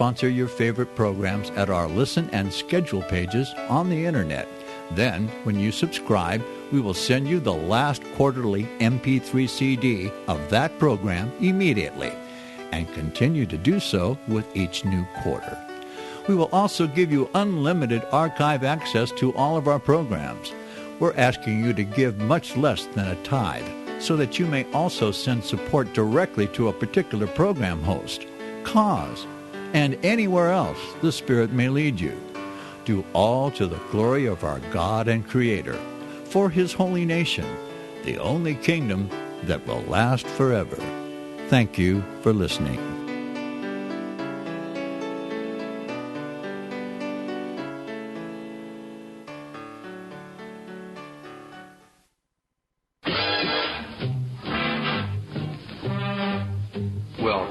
sponsor your favorite programs at our listen and schedule pages on the Internet. Then, when you subscribe, we will send you the last quarterly MP3 CD of that program immediately, and continue to do so with each new quarter. We will also give you unlimited archive access to all of our programs. We're asking you to give much less than a tithe, so that you may also send support directly to a particular program host, cause, and anywhere else the Spirit may lead you. Do all to the glory of our God and Creator, for His holy nation, the only kingdom that will last forever. Thank you for listening.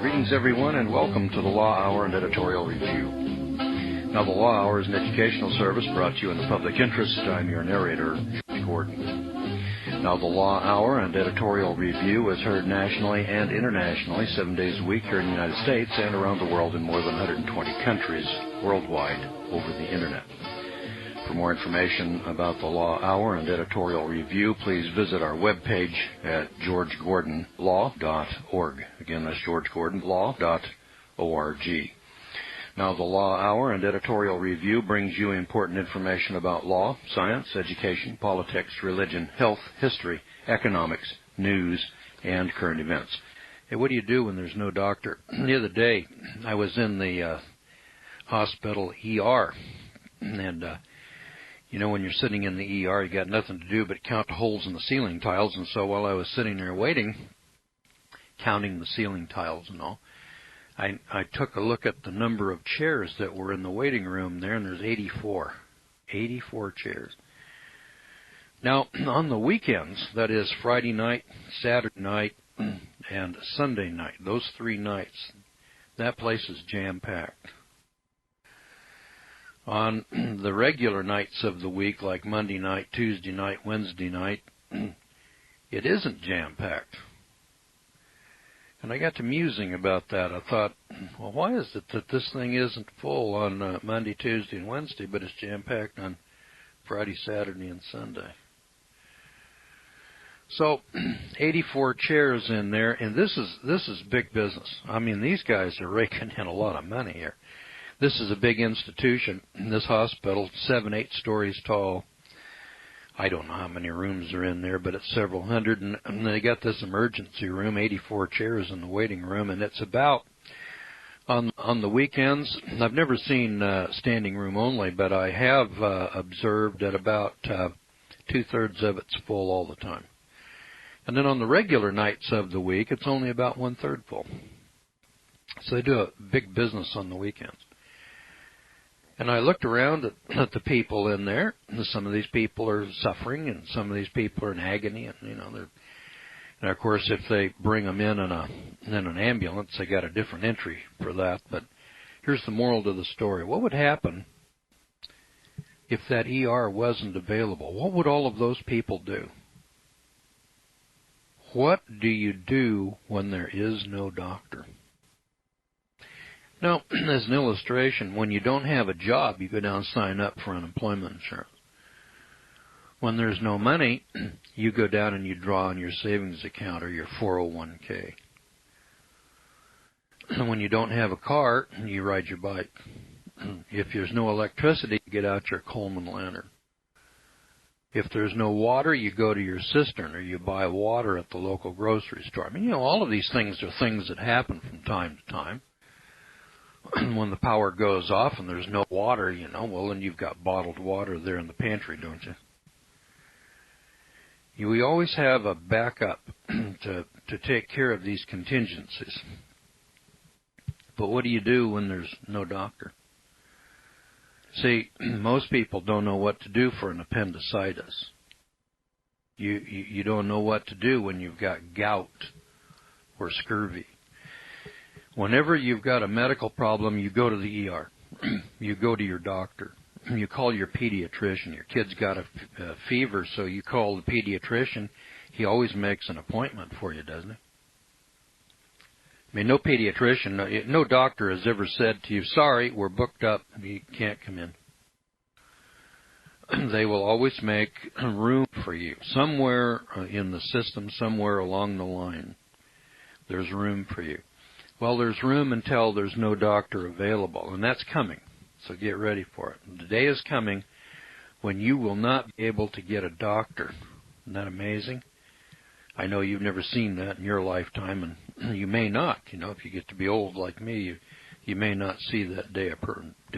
Greetings, everyone, and welcome to the Law Hour and Editorial Review. Now, the Law Hour is an educational service brought to you in the public interest. I'm your narrator, George Gordon. Now, the Law Hour and Editorial Review is heard nationally and internationally 7 days a week here in the United States and around the world in more than 120 countries worldwide over the Internet. For more information about the Law Hour and Editorial Review, please visit our webpage at georgegordonlaw.org. Again, that's georgegordonlaw.org. Now, the Law Hour and Editorial Review brings you important information about law, science, education, politics, religion, health, history, economics, news, and current events. Hey, what do you do when there's no doctor? The other day, I was in the hospital ER, and when you're sitting in the ER, you got nothing to do but count the holes in the ceiling tiles. And so while I was sitting there waiting, counting the ceiling tiles and all, I took a look at the number of chairs that were in the waiting room there, and there's 84. 84 chairs. Now, on the weekends, that is Friday night, Saturday night, and Sunday night, those 3 nights, that place is jam-packed. On the regular nights of the week, like Monday night, Tuesday night, Wednesday night, it isn't jam-packed. And I got to musing about that. I thought, well, why is it that this thing isn't full on Monday, Tuesday, and Wednesday, but it's jam-packed on Friday, Saturday, and Sunday? So, 84 chairs in there, and this is big business. I mean, these guys are raking in a lot of money here. This is a big institution. This hospital, 7, 8 stories tall. I don't know how many rooms are in there, but it's several hundred. And they got this emergency room, 84 chairs in the waiting room, and it's about, on the weekends, I've never seen standing room only, but I have observed that about 2/3 of it's full all the time. And then on the regular nights of the week, it's only about 1/3 full. So they do a big business on the weekends. And I looked around at the people in there. And some of these people are suffering, and some of these people are in agony. And and of course, if they bring them in an ambulance, they got a different entry for that. But here's the moral to the story: what would happen if that ER wasn't available? What would all of those people do? What do you do when there is no doctor? Now, as an illustration, when you don't have a job, you go down and sign up for unemployment insurance. When there's no money, you go down and you draw on your savings account or your 401k. And when you don't have a car, you ride your bike. If there's no electricity, you get out your Coleman lantern. If there's no water, you go to your cistern or you buy water at the local grocery store. I mean, all of these things are things that happen from time to time. When the power goes off and there's no water, well, then you've got bottled water there in the pantry, don't you? We always have a backup to take care of these contingencies. But what do you do when there's no doctor? See, most people don't know what to do for an appendicitis. You don't know what to do when you've got gout or scurvy. Whenever you've got a medical problem, you go to the ER. You go to your doctor. You call your pediatrician. Your kid's got a fever, so you call the pediatrician. He always makes an appointment for you, doesn't he? I mean, no pediatrician, no doctor has ever said to you, sorry, we're booked up, you can't come in. They will always make room for you. Somewhere in the system, somewhere along the line, there's room for you. Well, there's room until there's no doctor available, and that's coming, so get ready for it. The day is coming when you will not be able to get a doctor. Isn't that amazing? I know you've never seen that in your lifetime, and you may not. If you get to be old like me, you may not see that day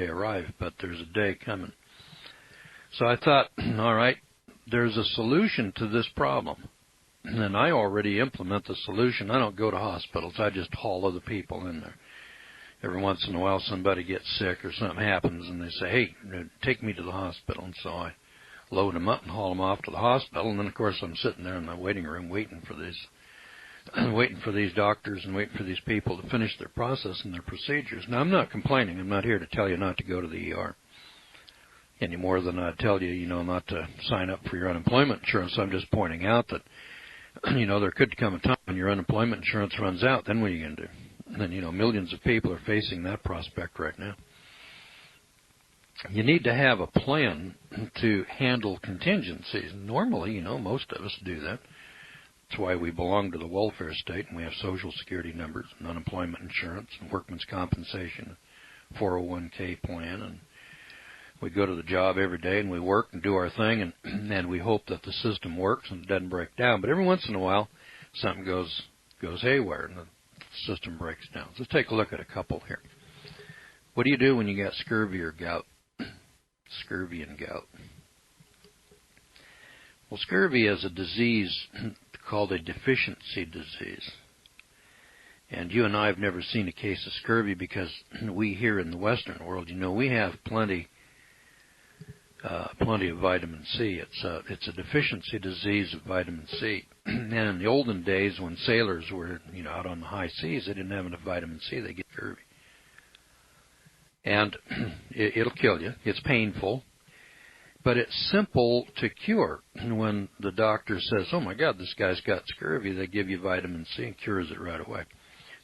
arrive, but there's a day coming. So I thought, all right, there's a solution to this problem. And I already implement the solution. I don't go to hospitals. I just haul other people in there. Every once in a while somebody gets sick or something happens, and they say, hey, take me to the hospital. And so I load them up and haul them off to the hospital. And then, of course, I'm sitting there in the waiting room waiting for these doctors and waiting for these people to finish their process and their procedures. Now, I'm not complaining. I'm not here to tell you not to go to the ER any more than I tell you, not to sign up for your unemployment insurance. I'm just pointing out that, there could come a time when your unemployment insurance runs out. Then what are you going to do? And then, millions of people are facing that prospect right now. You need to have a plan to handle contingencies. Normally, most of us do that. That's why we belong to the welfare state, and we have Social Security numbers, and unemployment insurance, and workman's compensation, 401k plan, and we go to the job every day, and we work and do our thing, and we hope that the system works and it doesn't break down. But every once in a while, something goes haywire, and the system breaks down. So let's take a look at a couple here. What do you do when you got scurvy or gout? Scurvy and gout. Well, scurvy is a disease called a deficiency disease. And you and I have never seen a case of scurvy because we here in the Western world, we have plenty of vitamin C. It's a deficiency disease of vitamin C. And in the olden days when sailors were, out on the high seas, they didn't have enough vitamin C, they get scurvy. And it'll kill you. It's painful. But it's simple to cure. When the doctor says, oh, my God, this guy's got scurvy, they give you vitamin C and cures it right away.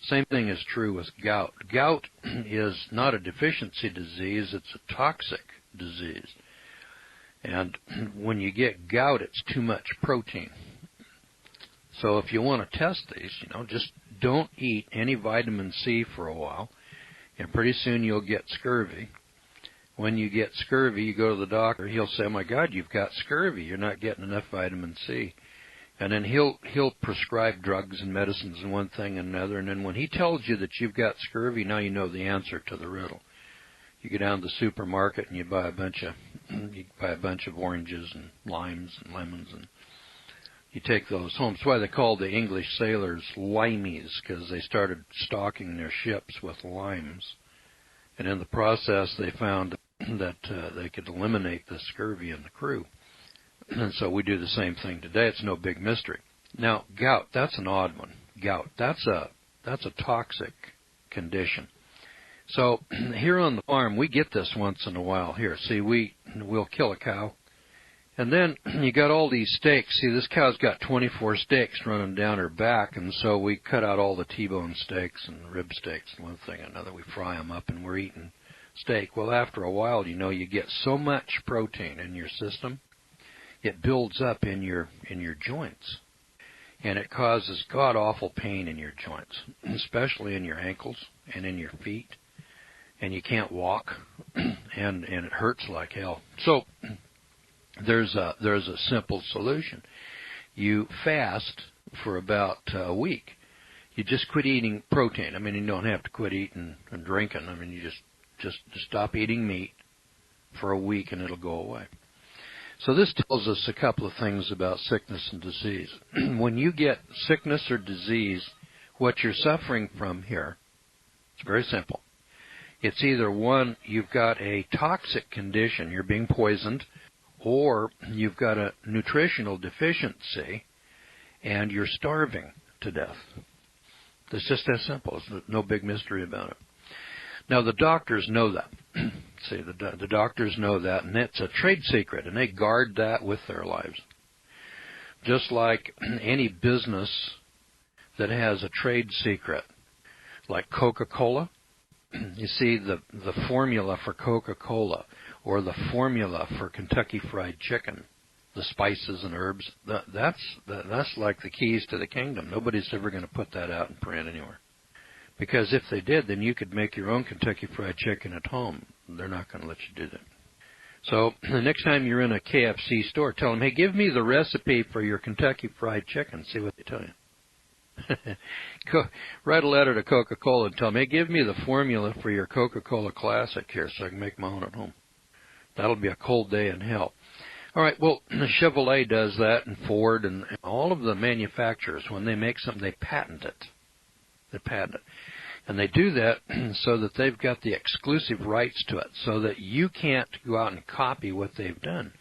Same thing is true with gout. Gout is not a deficiency disease. It's a toxic disease. And when you get gout, it's too much protein. So if you want to test these, just don't eat any vitamin C for a while, and pretty soon you'll get scurvy. When you get scurvy, you go to the doctor. He'll say, oh, my God, you've got scurvy. You're not getting enough vitamin C. And then he'll prescribe drugs and medicines and one thing and another. And then when he tells you that you've got scurvy, now you know the answer to the riddle. You go down to the supermarket and you buy a bunch of oranges and limes and lemons, and you take those home. That's why they called the English sailors limeys, because they started stocking their ships with limes. And in the process, they found that they could eliminate the scurvy in the crew. And so we do the same thing today. It's no big mystery. Now, gout, that's an odd one. Gout, that's a toxic condition. So here on the farm, we get this once in a while. Here, see, we'll kill a cow. And then you got all these steaks. See, this cow's got 24 steaks running down her back, and so we cut out all the T-bone steaks and rib steaks and one thing or another. We fry them up, and we're eating steak. Well, after a while, you get so much protein in your system, it builds up in your joints, and it causes god-awful pain in your joints, especially in your ankles and in your feet, and you can't walk, and it hurts like hell. So there's a simple solution. You fast for about a week. You just quit eating protein. I mean, you don't have to quit eating and drinking. I mean, you just stop eating meat for a week, and it'll go away. So this tells us a couple of things about sickness and disease. When you get sickness or disease, what you're suffering from here, it's very simple. It's either one, you've got a toxic condition, you're being poisoned, or you've got a nutritional deficiency and you're starving to death. It's just that simple. There's no big mystery about it. Now, the doctors know that. See, the doctors know that, and it's a trade secret, and they guard that with their lives. Just like any business that has a trade secret, like Coca-Cola. You see, the formula for Coca-Cola or the formula for Kentucky Fried Chicken, the spices and herbs, that's like the keys to the kingdom. Nobody's ever going to put that out in print anywhere. Because if they did, then you could make your own Kentucky Fried Chicken at home. They're not going to let you do that. So the next time you're in a KFC store, tell them, hey, give me the recipe for your Kentucky Fried Chicken. See what they tell you. Write a letter to Coca-Cola and tell them, hey, give me the formula for your Coca-Cola Classic here so I can make my own at home. That'll be a cold day in hell. All right, well, Chevrolet does that, and Ford, and all of the manufacturers, when they make something, they patent it. They patent it. And they do that so that they've got the exclusive rights to it, so that you can't go out and copy what they've done.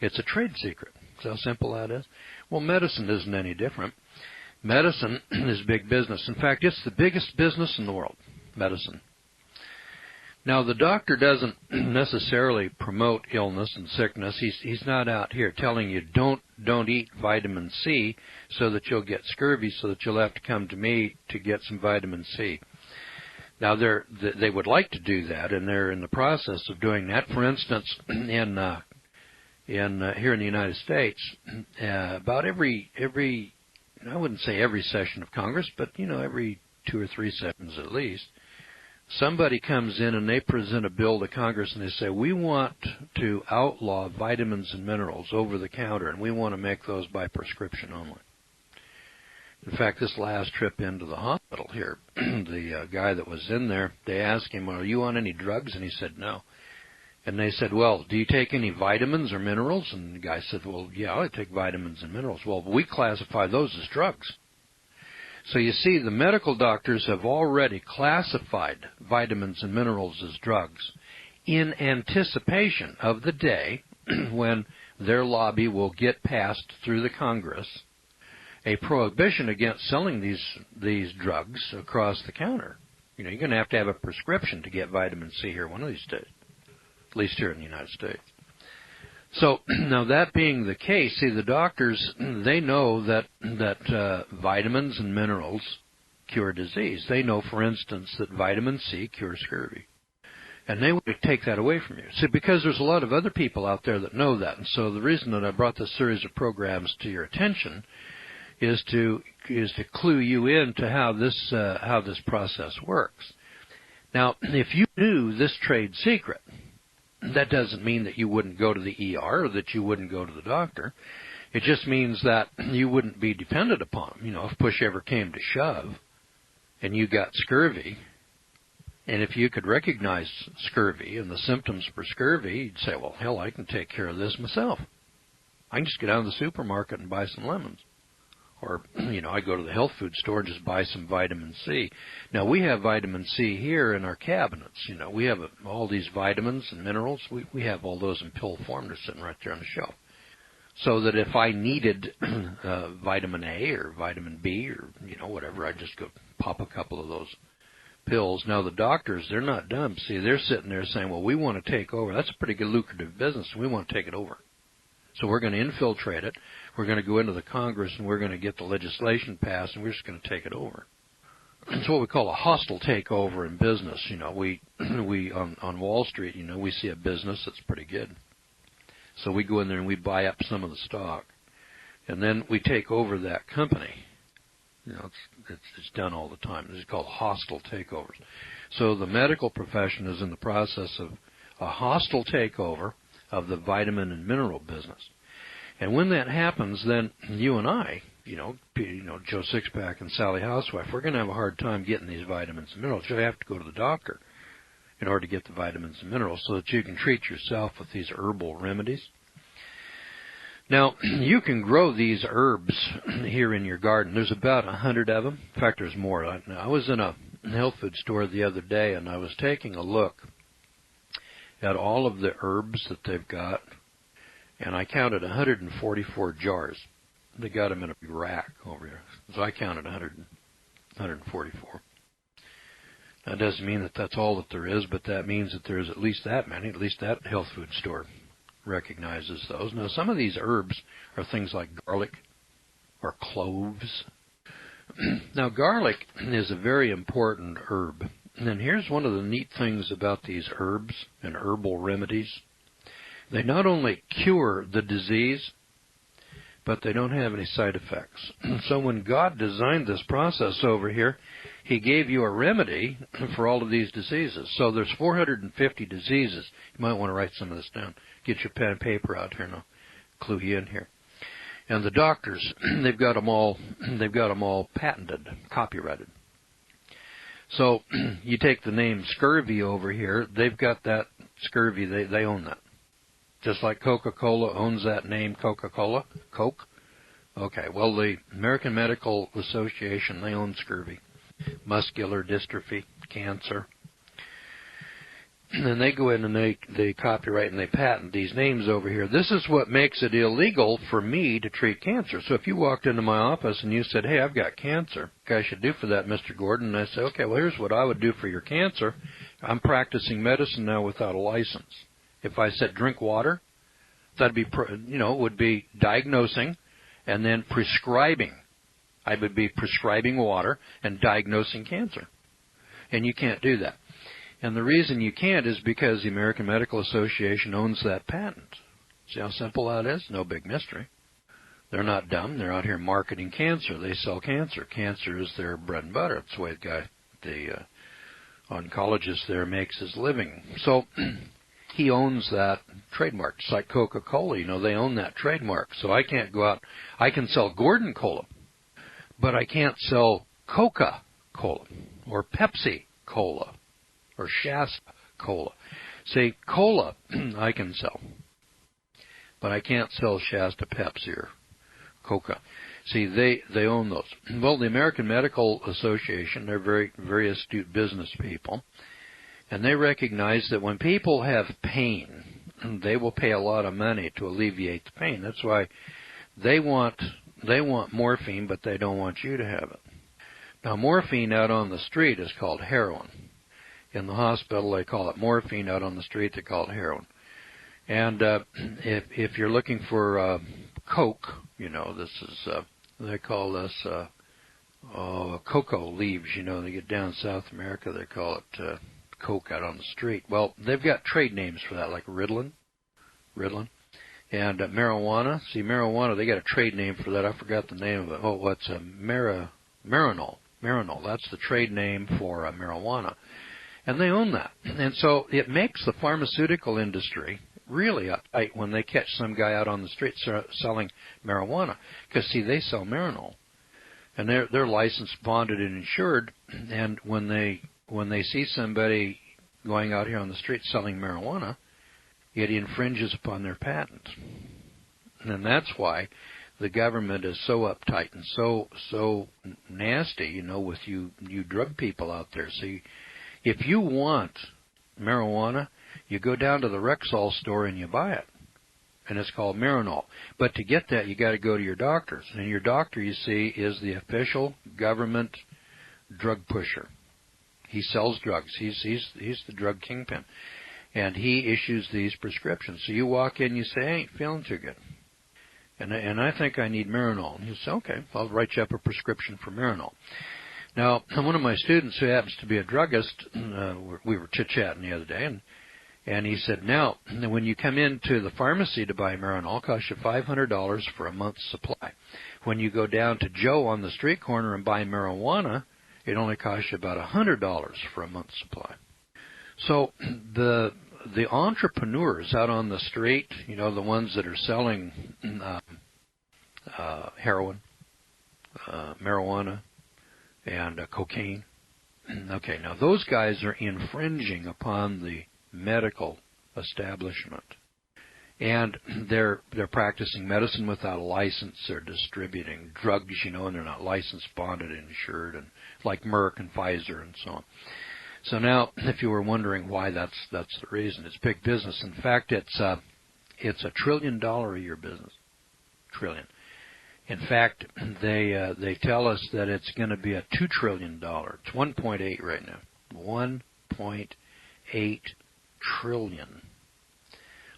It's a trade secret. That's how simple that is. Well, medicine isn't any different. Medicine is big business. In fact, it's the biggest business in the world, medicine. Now, the doctor doesn't necessarily promote illness and sickness. He's not out here telling you don't eat vitamin C so that you'll get scurvy, so that you'll have to come to me to get some vitamin C. Now, they would like to do that, and they're in the process of doing that. For instance, here in the United States, about every I wouldn't say every session of Congress, but every 2 or 3 sessions at least, somebody comes in and they present a bill to Congress and they say, we want to outlaw vitamins and minerals over the counter, and we want to make those by prescription only. In fact, this last trip into the hospital here, the guy that was in there, they asked him, are you on any drugs? And he said, no. And they said, well, do you take any vitamins or minerals? And the guy said, well, yeah, I take vitamins and minerals. Well, we classify those as drugs. So you see, the medical doctors have already classified vitamins and minerals as drugs in anticipation of the day when their lobby will get passed through the Congress a prohibition against selling these drugs across the counter. You're going to have a prescription to get vitamin C here one of these days, at least here in the United States. So now that being the case, see, the doctors, they know that vitamins and minerals cure disease. They know, for instance, that vitamin C cures scurvy. And they would take that away from you. See, because there's a lot of other people out there that know that. And so the reason that I brought this series of programs to your attention is to clue you in to how this process works. Now, if you knew this trade secret, that doesn't mean that you wouldn't go to the ER or that you wouldn't go to the doctor. It just means that you wouldn't be dependent upon them. If push ever came to shove and you got scurvy, and if you could recognize scurvy and the symptoms for scurvy, you'd say, well, hell, I can take care of this myself. I can just get out of the supermarket and buy some lemons. Or, I go to the health food store and just buy some vitamin C. Now, we have vitamin C here in our cabinets. We have all these vitamins and minerals. We have all those in pill form. They're sitting right there on the shelf. So that if I needed vitamin A or vitamin B or, whatever, I'd just go pop a couple of those pills. Now, the doctors, they're not dumb. See, they're sitting there saying, well, we want to take over. That's a pretty good lucrative business. We want to take it over. So we're going to infiltrate it. We're going to go into the Congress and we're going to get the legislation passed, and we're just going to take it over. It's what we call a hostile takeover in business. We on Wall Street, we see a business that's pretty good. So we go in there and we buy up some of the stock, and then we take over that company. It's done all the time. It's called hostile takeovers. So the medical profession is in the process of a hostile takeover of the vitamin and mineral business. And when that happens, then you and I, Joe Sixpack and Sally Housewife, we're going to have a hard time getting these vitamins and minerals. You have to go to the doctor in order to get the vitamins and minerals so that you can treat yourself with these herbal remedies. Now, you can grow these herbs here in your garden. There's about 100 of them. In fact, there's more. I was in a health food store the other day, and I was taking a look at all of the herbs that they've got, and I counted 144 jars. They got them in a big rack over here. So I counted 144. That doesn't mean that that's all that there is, but that means that there's at least that many. At least that health food store recognizes those. Now, some of these herbs are things like garlic or cloves Now, garlic is a very important herb. And here's one of the neat things about these herbs and herbal remedies. They not only cure the disease, but they don't have any side effects. So when God designed this process over here, He gave you a remedy for all of these diseases. So there's 450 diseases. You might want to write some of this down. Get your pen and paper out here and I'll clue you in here. And the doctors, they've got them all patented, copyrighted. So you take the name scurvy over here, they've got that scurvy, they own that. Just like Coca-Cola owns that name, Coca-Cola, Coke. Okay, well, the American Medical Association, they own scurvy, muscular dystrophy, cancer. And they go in and they copyright and they patent these names over here. This is what makes it illegal for me to treat cancer. So if you walked into my office and you said, hey, I've got cancer, what I should do for that, Mr. Gordon? And I say, okay, well, here's what I would do for your cancer. I'm practicing medicine now without a license. If I said drink water, that'd be, would be diagnosing and then prescribing. I would be prescribing water and diagnosing cancer. And you can't do that. And the reason you can't is because the American Medical Association owns that patent. See how simple that is? No big mystery. They're not dumb. They're out here marketing cancer. They sell cancer. Cancer is their bread and butter. It's the way the oncologist there makes his living. So he owns that trademark. Just like Coca-Cola, they own that trademark. So I can't go out. I can sell Gordon Cola, but I can't sell Coca-Cola or Pepsi-Cola or Shasta Cola. Say, cola I can sell, but I can't sell Shasta Pepsi or Coca. See, they own those. Well, the American Medical Association, they're very, very astute business people, and they recognize that when people have pain, they will pay a lot of money to alleviate the pain. That's why they want morphine, but they don't want you to have it. Now, morphine out on the street is called heroin. In the hospital, they call it morphine. Out on the street, they call it heroin. And if you're looking for coke, this is they call this cocoa leaves. They get down in South America, they call it coke out on the street. Well, they've got trade names for that, like Ritalin, and marijuana. See, marijuana, they got a trade name for that. I forgot the name of it. Oh, what's Marinol? Marinol. That's the trade name for marijuana. And they own that. And so it makes the pharmaceutical industry really uptight when they catch some guy out on the street selling marijuana. Because, see, they sell Marinol. And they're licensed, bonded, and insured. And when they see somebody going out here on the street selling marijuana, it infringes upon their patent. And that's why the government is so uptight and so nasty, with you drug people out there. See, if you want marijuana, you go down to the Rexall store and you buy it. And it's called Marinol. But to get that, you got to go to your doctors. And your doctor, you see, is the official government drug pusher. He sells drugs. He's the drug kingpin. And he issues these prescriptions. So you walk in, you say, I ain't feeling too good. And I think I need Marinol. And you say, okay, I'll write you up a prescription for Marinol. Now, one of my students who happens to be a druggist, we were chit-chatting the other day, and he said, now, when you come into the pharmacy to buy Marinol, it costs you $500 for a month's supply. When you go down to Joe on the street corner and buy marijuana, it only costs you about $100 for a month's supply. So the entrepreneurs out on the street, the ones that are selling heroin, marijuana, and cocaine. Okay, now those guys are infringing upon the medical establishment. And they're practicing medicine without a license. They're distributing drugs, and they're not licensed, bonded, insured, and like Merck and Pfizer and so on. So now, if you were wondering why, that's the reason. It's big business. In fact, it's a $1 trillion a year business. Trillion. In fact, they tell us that it's going to be a $2 trillion. It's 1.8 right now. 1.8 trillion.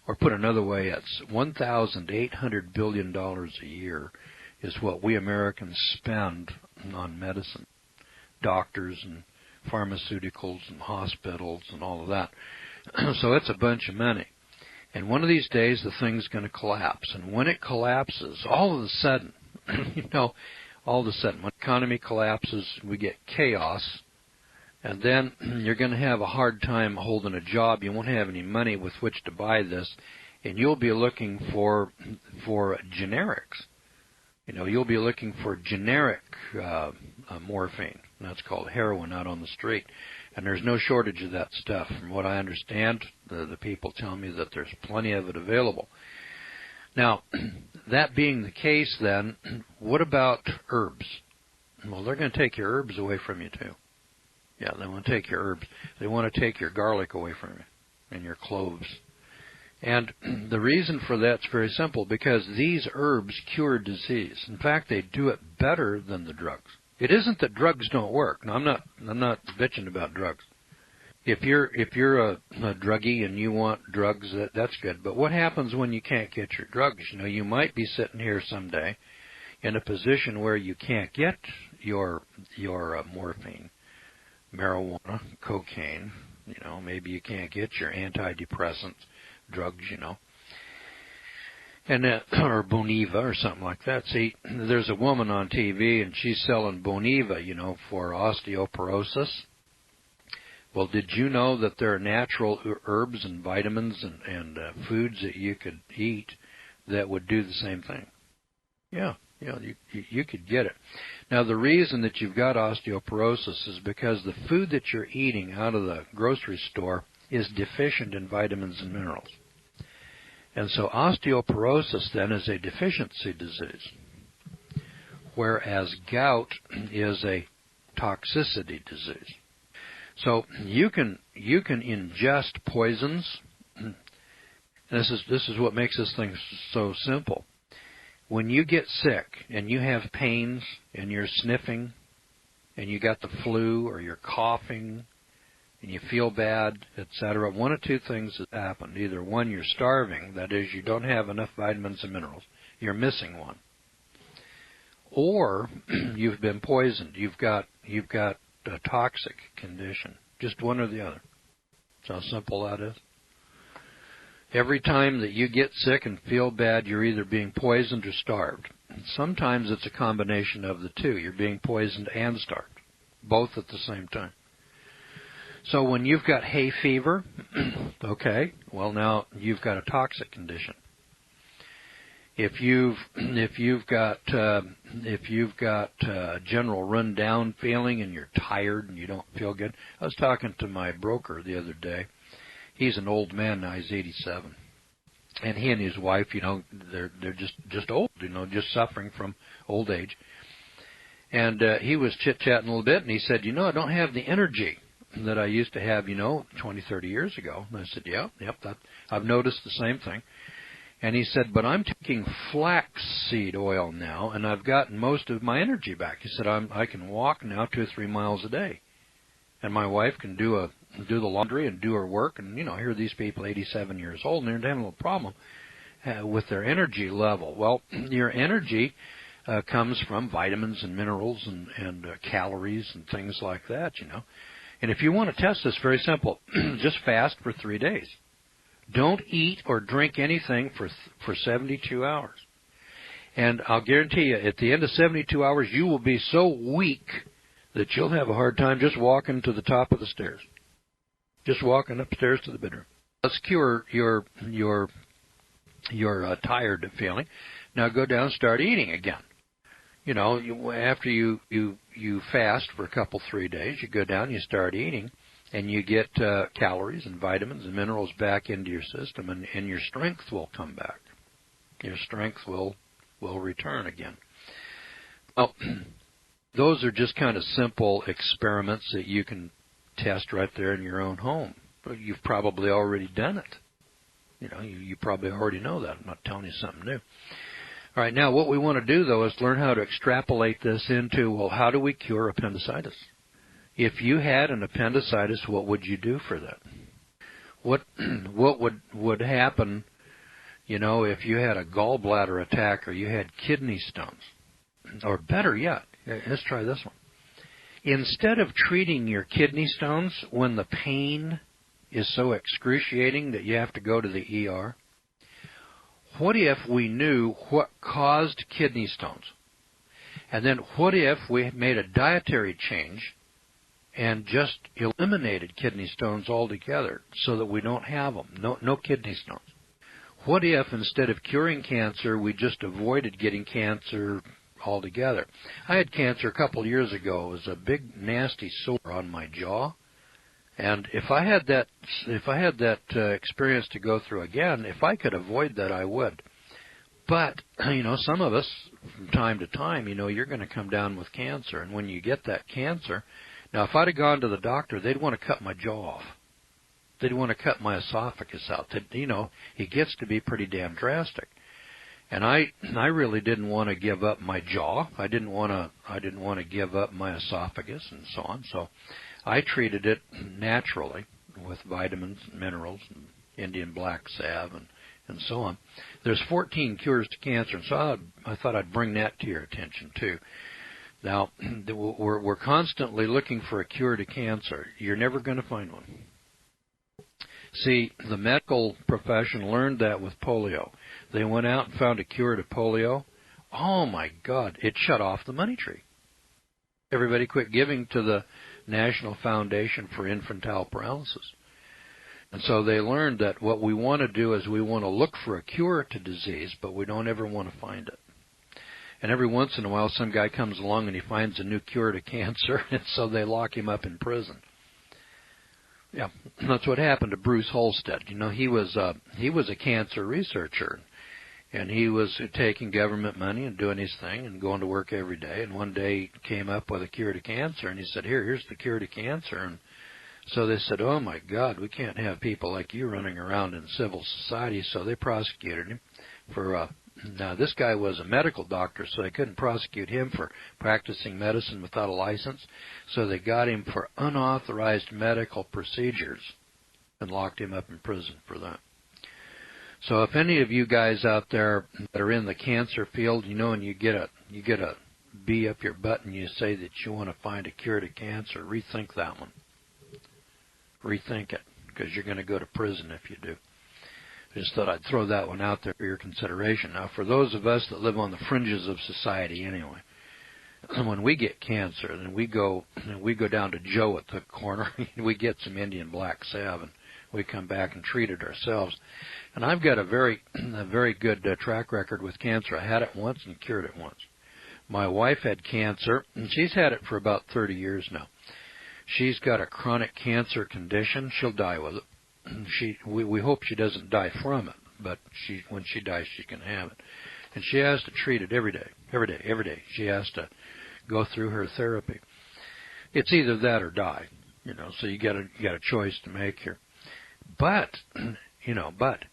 Or put another way, it's $1,800 billion a year is what we Americans spend on medicine, doctors and pharmaceuticals and hospitals and all of that. So it's a bunch of money. And one of these days the thing's going to collapse. And when it collapses, all of a sudden, all of a sudden, when the economy collapses, we get chaos. And then you're going to have a hard time holding a job. You won't have any money with which to buy this. And you'll be looking for generics. You'll be looking for generic morphine. That's called heroin out on the street. And there's no shortage of that stuff. From what I understand, the people tell me that there's plenty of it available. Now, that being the case then, what about herbs? Well, they're going to take your herbs away from you too. Yeah, they want to take your herbs. They want to take your garlic away from you and your cloves. And the reason for that's very simple, because these herbs cure disease. In fact, they do it better than the drugs. It isn't that drugs don't work. Now, I'm not bitching about drugs. If you're a druggie and you want drugs, that's good. But what happens when you can't get your drugs? You might be sitting here someday in a position where you can't get your morphine, marijuana, cocaine. Maybe you can't get your antidepressants, drugs. And or Boniva or something like that. See, there's a woman on TV and she's selling Boniva, for osteoporosis. Well, did you know that there are natural herbs and vitamins and foods that you could eat that would do the same thing? Yeah, you could get it. Now, the reason that you've got osteoporosis is because the food that you're eating out of the grocery store is deficient in vitamins and minerals. And so osteoporosis then is a deficiency disease, whereas gout is a toxicity disease. So you can ingest poisons. This is what makes this thing so simple. When you get sick and you have pains and you're sniffing and you got the flu or you're coughing and you feel bad, etc., one of two things has happened. Either one, you're starving, that is, you don't have enough vitamins and minerals, you're missing one, or you've been poisoned. You've got a toxic condition. Just one or the other. That's how simple that is. Every time that you get sick and feel bad, you're either being poisoned or starved. Sometimes it's a combination of the two. You're being poisoned and starved, both at the same time. So when you've got hay fever, okay, well now you've got a toxic condition. If you've got a general run down feeling and you're tired and you don't feel good. I was talking to my broker the other day. He's an old man now. He's 87, and he and his wife, they're just old, just suffering from old age. And he was chit-chatting a little bit, and he said, I don't have the energy that I used to have, 20, 30 years ago. And I said, yep, I've noticed the same thing. And he said, but I'm taking flaxseed oil now, and I've gotten most of my energy back. He said, I can walk now 2 or 3 miles a day, and my wife can do the laundry and do her work. And here are these people, 87 years old, and they're having a little problem with their energy level. Well, your energy comes from vitamins and minerals and calories and things like that. And if you want to test this, very simple. Just fast for 3 days. Don't eat or drink anything for 72 hours. And I'll guarantee you, at the end of 72 hours, you will be so weak that you'll have a hard time just walking to the top of the stairs. Just walking upstairs to the bedroom. Let's cure your tired feeling. Now go down and start eating again. After you fast for a couple, 3 days, you go down, you start eating, and you get calories and vitamins and minerals back into your system, and your strength will come back. Your strength will return again. Well, those are just kind of simple experiments that you can test right there in your own home. But you've probably already done it. You probably already know that. I'm not telling you something new. All right, now what we want to do, though, is learn how to extrapolate this into, well, how do we cure appendicitis? If you had an appendicitis, what would you do for that? What would happen, if you had a gallbladder attack or you had kidney stones? Or better yet, Let's try this one. Instead of treating your kidney stones when the pain is so excruciating that you have to go to the ER, what if we knew what caused kidney stones? And then what if we made a dietary change and just eliminated kidney stones altogether so that we don't have them, no kidney stones? What if instead of curing cancer, we just avoided getting cancer altogether? I had cancer a couple of years ago. It was a big, nasty sore on my jaw. And if I had that experience to go through again, if I could avoid that, I would. But, some of us, from time to time, you're going to come down with cancer. And when you get that cancer, now if I'd have gone to the doctor, they'd want to cut my jaw off. They'd want to cut my esophagus out. It gets to be pretty damn drastic. And I really didn't want to give up my jaw. I didn't want to give up my esophagus and so on. So I treated it naturally with vitamins and minerals and Indian black salve and so on. There's 14 cures to cancer, and so I thought I'd bring that to your attention too. Now, we're constantly looking for a cure to cancer. You're never going to find one. See, the medical profession learned that with polio. They went out and found a cure to polio. Oh, my God, it shut off the money tree. Everybody quit giving to the National Foundation for Infantile Paralysis. And so they learned that what we want to do is we want to look for a cure to disease, but we don't ever want to find it. And every once in a while, some guy comes along and he finds a new cure to cancer, and so they lock him up in prison. Yeah, that's what happened to Bruce Holstead. He was a cancer researcher, and he was taking government money and doing his thing and going to work every day. And one day he came up with a cure to cancer, and he said, here's the cure to cancer. And so they said, oh, my God, we can't have people like you running around in civil society. So they prosecuted him for now, this guy was a medical doctor, so they couldn't prosecute him for practicing medicine without a license. So they got him for unauthorized medical procedures and locked him up in prison for that. So if any of you guys out there that are in the cancer field, and you get a bee up your butt and you say that you want to find a cure to cancer, rethink that one. Rethink it, because you're going to go to prison if you do. I just thought I'd throw that one out there for your consideration. Now, for those of us that live on the fringes of society anyway, when we get cancer, then we go down to Joe at the corner, we get some Indian black salve, and we come back and treat it ourselves. And I've got a very good track record with cancer. I had it once and cured it once. My wife had cancer, and she's had it for about 30 years now. She's got a chronic cancer condition. She'll die with it. We hope she doesn't die from it, but when she dies, she can have it. And she has to treat it every day. She has to go through her therapy. It's either that or die, so you got a choice to make here. But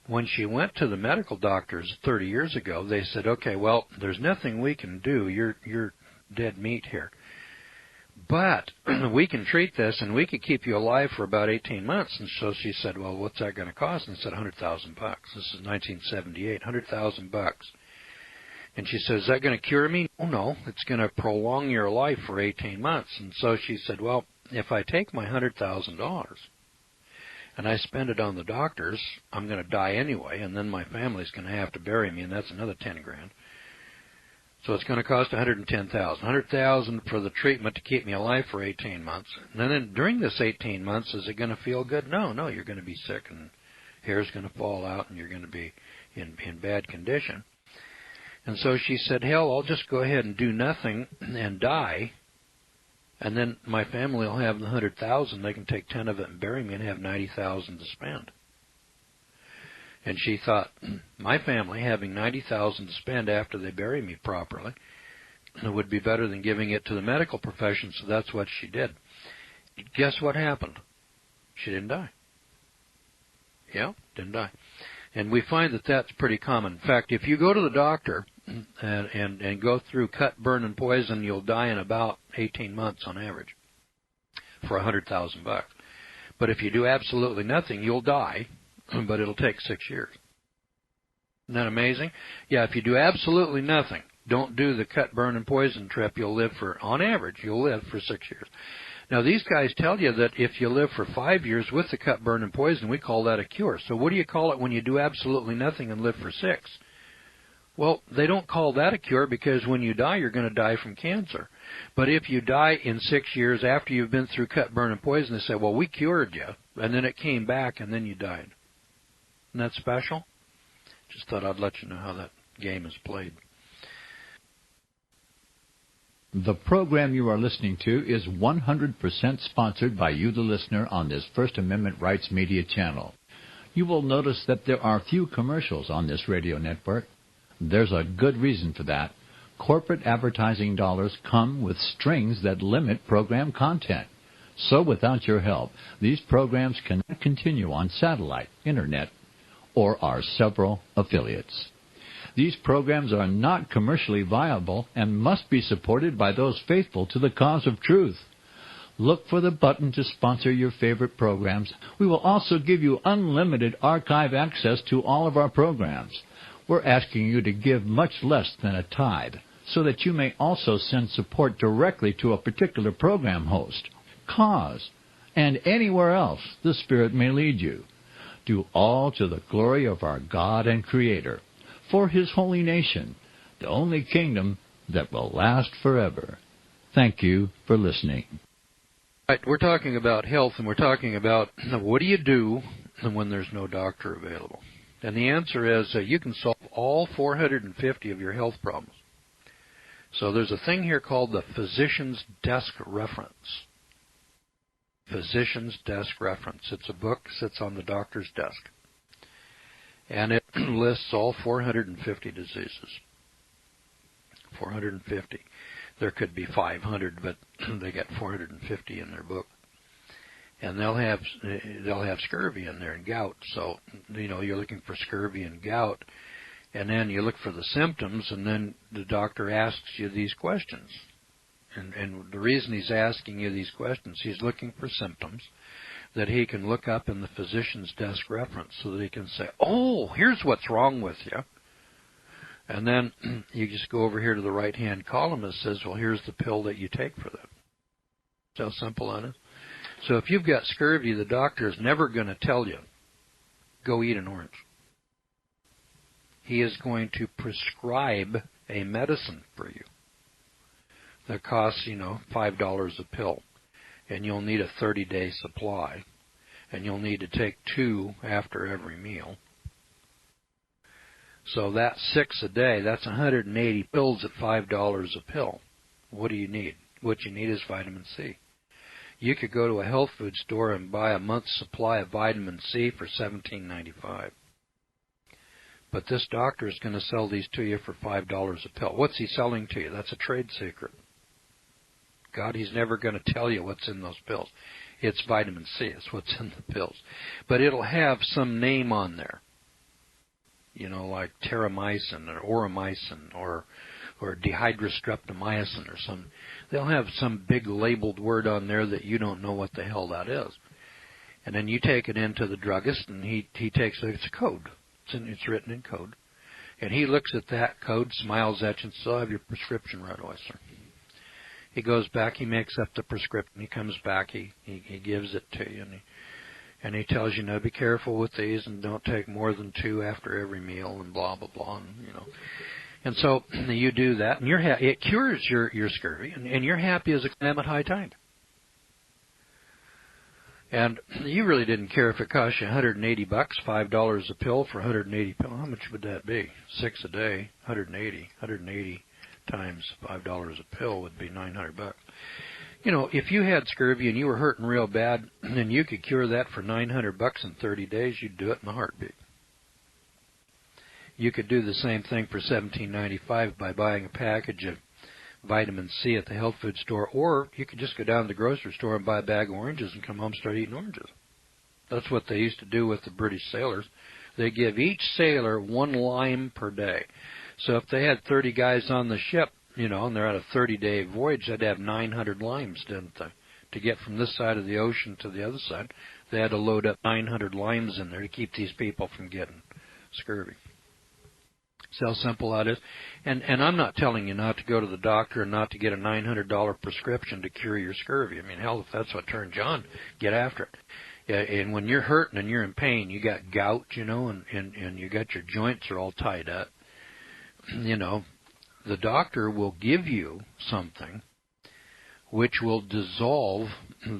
when she went to the medical doctors 30 years ago, they said, okay, well, there's nothing we can do. You're dead meat here. But we can treat this, and we could keep you alive for about 18 months. And so she said, well, what's that going to cost? And I said, $100,000. This is 1978, $100,000. And she said, is that going to cure me? Oh, no, it's going to prolong your life for 18 months. And so she said, well, if I take my $100,000 and I spend it on the doctors, I'm going to die anyway, and then my family's going to have to bury me, and that's another $10,000. So it's going to cost $110,000. $100,000 for the treatment to keep me alive for 18 months. And then during this 18 months, is it going to feel good? No, you're going to be sick, and hair's going to fall out, and you're going to be in bad condition. And so she said, hell, I'll just go ahead and do nothing and die, and then my family will have the $100,000. They can take 10 of it and bury me and have $90,000 to spend. And she thought, my family having $90,000 to spend after they bury me properly, it would be better than giving it to the medical profession, so that's what she did. Guess what happened? She didn't die. Yeah, didn't die. And we find that that's pretty common. In fact, if you go to the doctor and go through cut, burn, and poison, you'll die in about 18 months on average for $100,000. But if you do absolutely nothing, you'll die, but it'll take 6 years. Isn't that amazing? Yeah, if you do absolutely nothing, don't do the cut, burn, and poison trip, on average, you'll live for 6 years. Now, these guys tell you that if you live for 5 years with the cut, burn, and poison, we call that a cure. So what do you call it when you do absolutely nothing and live for 6? Well, they don't call that a cure because when you die, you're going to die from cancer. But if you die in 6 years after you've been through cut, burn, and poison, they say, well, we cured you, and then it came back, and then you died. Isn't that special? Just thought I'd let you know how that game is played. The program you are listening to is 100% sponsored by you, the listener, on this First Amendment Rights Media channel. You will notice that there are few commercials on this radio network. There's a good reason for that. Corporate advertising dollars come with strings that limit program content. So without your help, these programs cannot continue on satellite, internet, or our several affiliates. These programs are not commercially viable and must be supported by those faithful to the cause of truth. Look for the button to sponsor your favorite programs. We will also give you unlimited archive access to all of our programs. We're asking you to give much less than a tithe so that you may also send support directly to a particular program host, cause, and anywhere else the Spirit may lead you. Do all to the glory of our God and Creator, for His holy nation, the only kingdom that will last forever. Thank you for listening. Right, we're talking about health, and we're talking about what do you do when there's no doctor available? And the answer is you can solve all 450 of your health problems. So there's a thing here called the Physician's Desk Reference. Physician's Desk Reference. It's a book that sits on the doctor's desk. And it lists all 450 diseases. 450. There could be 500, but they got 450 in their book. And they'll have scurvy in there and gout. So, you're looking for scurvy and gout. And then you look for the symptoms, and then the doctor asks you these questions. And the reason he's asking you these questions, he's looking for symptoms that he can look up in the physician's desk reference so that he can say, oh, here's what's wrong with you. And then you just go over here to the right-hand column that says, well, here's the pill that you take for that. See how simple that is? So if you've got scurvy, the doctor is never going to tell you, go eat an orange. He is going to prescribe a medicine for you that costs, $5 a pill. And you'll need a 30-day supply. And you'll need to take 2 after every meal. So that's 6 a day. That's 180 pills at $5 a pill. What do you need? What you need is vitamin C. You could go to a health food store and buy a month's supply of vitamin C for $17.95. But this doctor is going to sell these to you for $5 a pill. What's he selling to you? That's a trade secret. God, he's never going to tell you what's in those pills. It's vitamin C. It's what's in the pills. But it'll have some name on there. Like terramycin or auramycin or dihydrostreptomycin or some. They'll have some big labeled word on there that you don't know what the hell that is. And then you take it into the druggist, and he takes it's a code. It's written in code. And he looks at that code, smiles at you, and says, I'll have your prescription right away, sir. He goes back, he makes up the prescription, he comes back, he gives it to you, and he tells you, be careful with these, and don't take more than 2 after every meal, and blah, blah, blah, And so you do that, and it cures your scurvy, and you're happy as a clam at high tide. And you really didn't care if it cost you $180, $5 a pill for 180 pills. How much would that be? 6 a day, 180 times $5 a pill would be $900. If you had scurvy and you were hurting real bad, and you could cure that for $900 in 30 days, you'd do it in a heartbeat. You could do the same thing for $17.95 by buying a package of vitamin C at the health food store, or you could just go down to the grocery store and buy a bag of oranges and come home and start eating oranges. That's what they used to do with the British sailors. They give each sailor 1 lime per day. So if they had 30 guys on the ship, and they're on a 30-day voyage, they'd have 900 limes, didn't they? To get from this side of the ocean to the other side, they had to load up 900 limes in there to keep these people from getting scurvy. See how simple that is? And I'm not telling you not to go to the doctor and not to get a $900 prescription to cure your scurvy. I mean, hell, if that's what turns you on, get after it. Yeah, and when you're hurting and you're in pain, you got gout, you know, and you got your joints are all tied up, you know, the doctor will give you something which will dissolve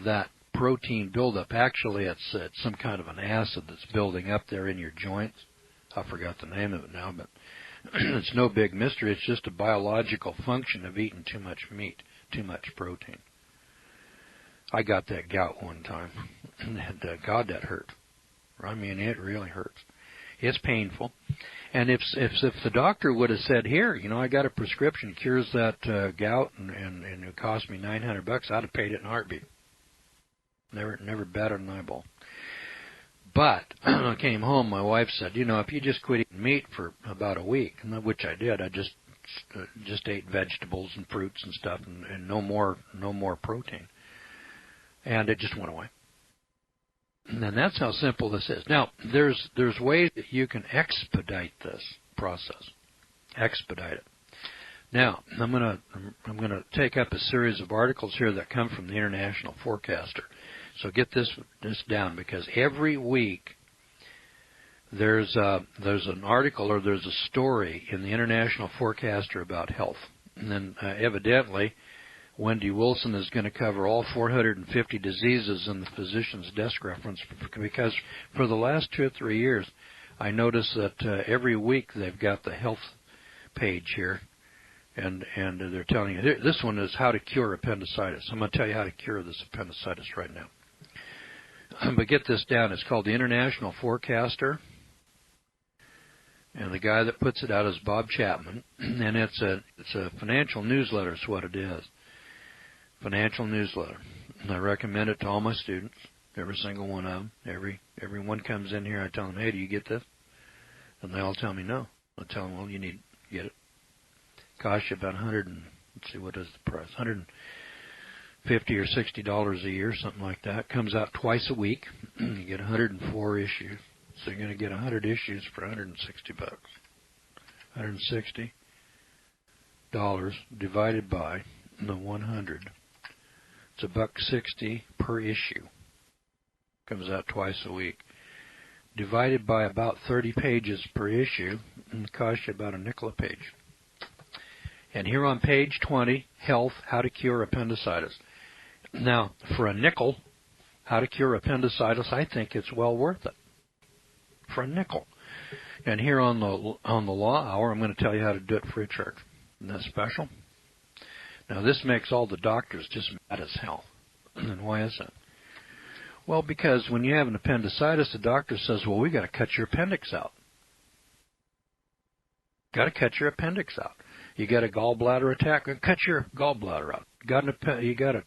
that protein buildup. Actually, it's some kind of an acid that's building up there in your joints. I forgot the name of it now, but it's no big mystery. It's just a biological function of eating too much meat, too much protein. I got that gout one time, and God, that hurt. I mean, it really hurts. It's painful. And if the doctor would have said, here, you know, I got a prescription, cures that gout, and it cost me $900, I'd have paid it in a heartbeat. Never batted an eyeball. But when I came home, my wife said, you know, if you just quit eating meat for about a week, which I did, I just ate vegetables and fruits and stuff, and no more protein. And it just went away. And that's how simple this is. Now, there's ways that you can expedite this process. Expedite it. Now, I'm gonna take up a series of articles here that come from the International Forecaster. So get this down, because every week there's an article or there's a story in the International Forecaster about health. And then evidently Wendy Wilson is going to cover all 450 diseases in the physician's desk reference, because for the last 2 or 3 years, I notice that every week they've got the health page here, and they're telling you, this one is how to cure appendicitis. I'm going to tell you how to cure this appendicitis right now. But get this down. It's called the International Forecaster, and the guy that puts it out is Bob Chapman, and it's a financial newsletter is what it is. Financial newsletter. And I recommend it to all my students, every single one of them. Everyone comes in here, I tell them, hey, do you get this? And they all tell me no. I tell them, well, you need to get it. Costs you about let's see, what is the price? $150 or $60 a year, something like that. Comes out twice a week. You get 104 issues. So you're going to get 100 issues for $160. $160 divided by the 100. It's $1.60 per issue. Comes out twice a week. Divided by about 30 pages per issue, and it costs you about $0.05 a page. And here on page 20, Health, How to Cure Appendicitis. Now, for $0.05, how to cure appendicitis, I think it's well worth it. For $0.05. And here on the Law Hour, I'm going to tell you how to do it free of charge. Isn't that special? Now, this makes all the doctors just mad as hell. And why is that? Well, because when you have an appendicitis, the doctor says, well, we got to cut your appendix out. Got to cut your appendix out. You got a gallbladder attack, we're going to cut your gallbladder out. You got a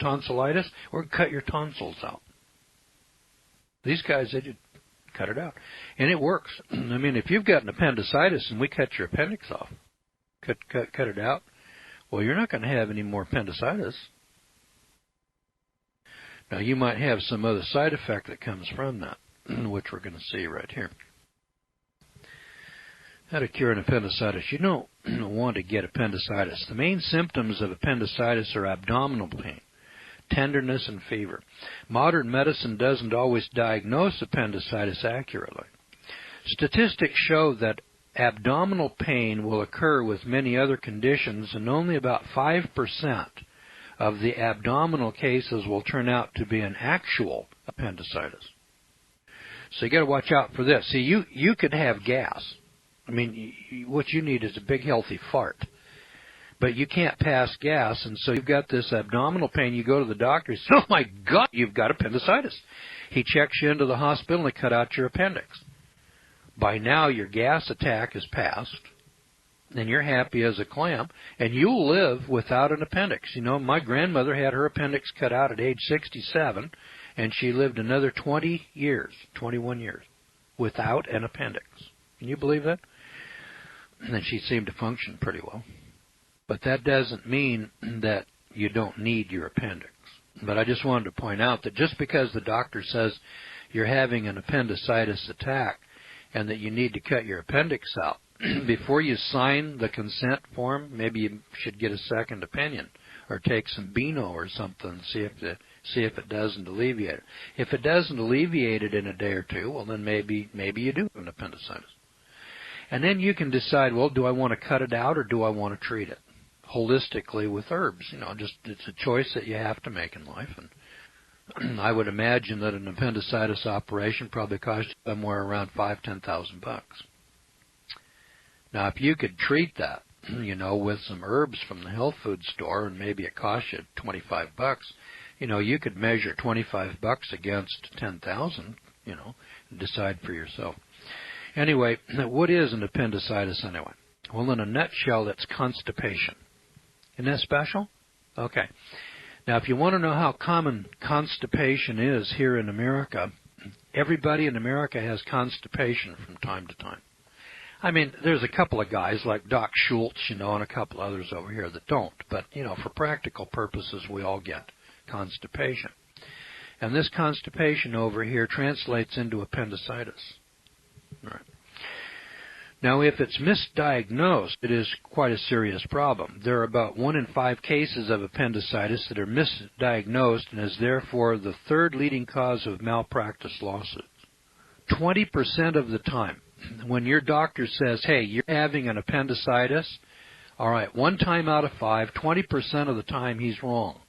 tonsillitis, we're going to cut your tonsils out. These guys, they just cut it out. And it works. I mean, if you've got an appendicitis and we cut your appendix off, cut it out, well, you're not going to have any more appendicitis. Now, you might have some other side effect that comes from that, which we're going to see right here. How to cure an appendicitis. You don't want to get appendicitis. The main symptoms of appendicitis are abdominal pain, tenderness, and fever. Modern medicine doesn't always diagnose appendicitis accurately. Statistics show that abdominal pain will occur with many other conditions, and only about 5% of the abdominal cases will turn out to be an actual appendicitis. So you got to watch out for this. See, you could have gas. I mean, what you need is a big healthy fart. But you can't pass gas, and so you've got this abdominal pain. You go to the doctor, he says, oh my God, you've got appendicitis. He checks you into the hospital and they cut out your appendix. By now your gas attack is past, and you're happy as a clam, and you'll live without an appendix. You know, my grandmother had her appendix cut out at age 67, and she lived another 21 years, without an appendix. Can you believe that? And she seemed to function pretty well. But that doesn't mean that you don't need your appendix. But I just wanted to point out that just because the doctor says you're having an appendicitis attack and that you need to cut your appendix out, before you sign the consent form, maybe you should get a second opinion or take some Beano or something and see if it doesn't alleviate it. If it doesn't alleviate it in a day or two, well, then maybe you do have an appendicitis. And then you can decide, well, do I want to cut it out or do I want to treat it holistically with herbs? Just it's a choice that you have to make in life. And I would imagine that an appendicitis operation probably costs you somewhere around $5,000-$10,000. Now, if you could treat that, with some herbs from the health food store, and maybe it costs you $25, you could measure $25 against $10,000, and decide for yourself. Anyway, what is an appendicitis anyway? Well, in a nutshell, it's constipation. Isn't that special? Okay. Now, if you want to know how common constipation is here in America, everybody in America has constipation from time to time. I mean, there's a couple of guys like Doc Schultz, and a couple others over here that don't. But, for practical purposes, we all get constipation. And this constipation over here translates into appendicitis. All right. Now, if it's misdiagnosed, it is quite a serious problem. There are about 1 in 5 cases of appendicitis that are misdiagnosed and is therefore the third leading cause of malpractice lawsuits. 20% of the time, when your doctor says, hey, you're having an appendicitis, all right, 1 time out of 5, 20% of the time he's wrong,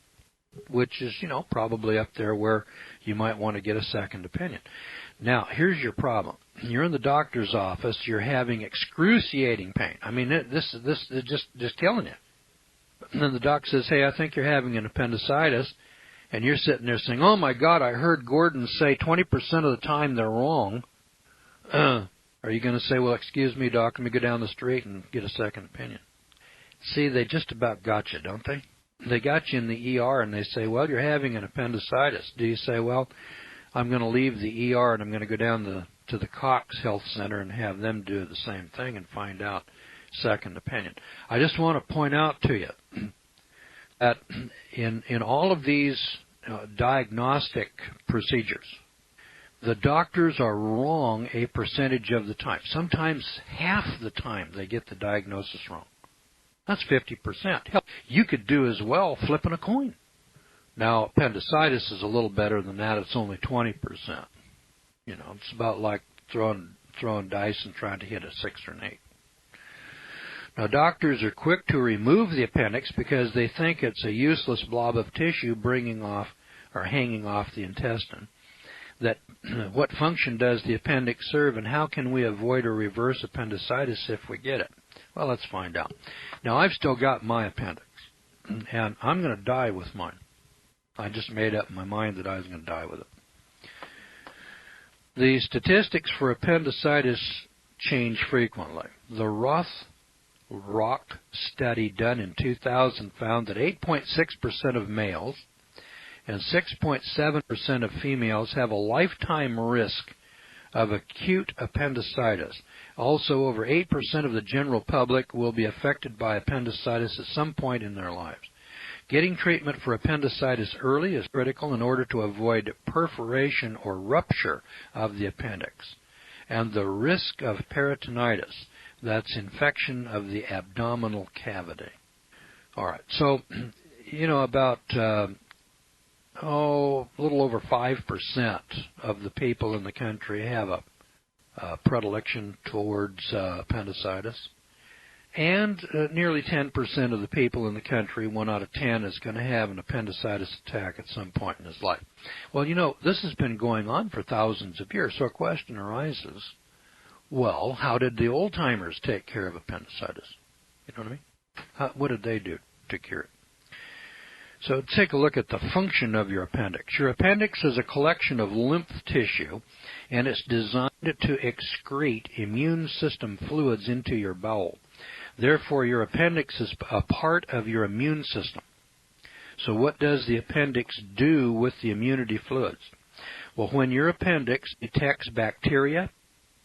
which is, probably up there where you might want to get a second opinion. Now, here's your problem. You're in the doctor's office. You're having excruciating pain. I mean, this is just killing you. And then the doc says, hey, I think you're having an appendicitis. And you're sitting there saying, oh, my God, I heard Gordon say 20% of the time they're wrong. Are you going to say, well, excuse me, doc, let me go down the street and get a second opinion? See, they just about got you, don't they? They got you in the ER and they say, well, you're having an appendicitis. Do you say, well, I'm going to leave the ER and I'm going to go down to the Cox Health Center and have them do the same thing and find out second opinion? I just want to point out to you that in all of these diagnostic procedures, the doctors are wrong a percentage of the time. Sometimes half the time they get the diagnosis wrong. That's 50%. Hell, you could do as well flipping a coin. Now, appendicitis is a little better than that. It's only 20%. It's about like throwing dice and trying to hit a 6 or an 8. Now, doctors are quick to remove the appendix because they think it's a useless blob of tissue hanging off the intestine. That what function does the appendix serve, and how can we avoid or reverse appendicitis if we get it? Well, let's find out. Now, I've still got my appendix, and I'm going to die with mine. I just made up in my mind that I was going to die with it. The statistics for appendicitis change frequently. The Roth-Rock study done in 2000 found that 8.6% of males and 6.7% of females have a lifetime risk of acute appendicitis. Also, over 8% of the general public will be affected by appendicitis at some point in their lives. Getting treatment for appendicitis early is critical in order to avoid perforation or rupture of the appendix and the risk of peritonitis, that's infection of the abdominal cavity. All right, so, about a little over 5% of the people in the country have a predilection towards appendicitis. And nearly 10% of the people in the country, 1 out of 10, is going to have an appendicitis attack at some point in his life. Well, this has been going on for thousands of years, so a question arises, well, how did the old-timers take care of appendicitis? You know what I mean? What did they do to cure it? So take a look at the function of your appendix. Your appendix is a collection of lymph tissue, and it's designed to excrete immune system fluids into your bowel. Therefore, your appendix is a part of your immune system. So what does the appendix do with the immunity fluids? Well, when your appendix detects bacteria,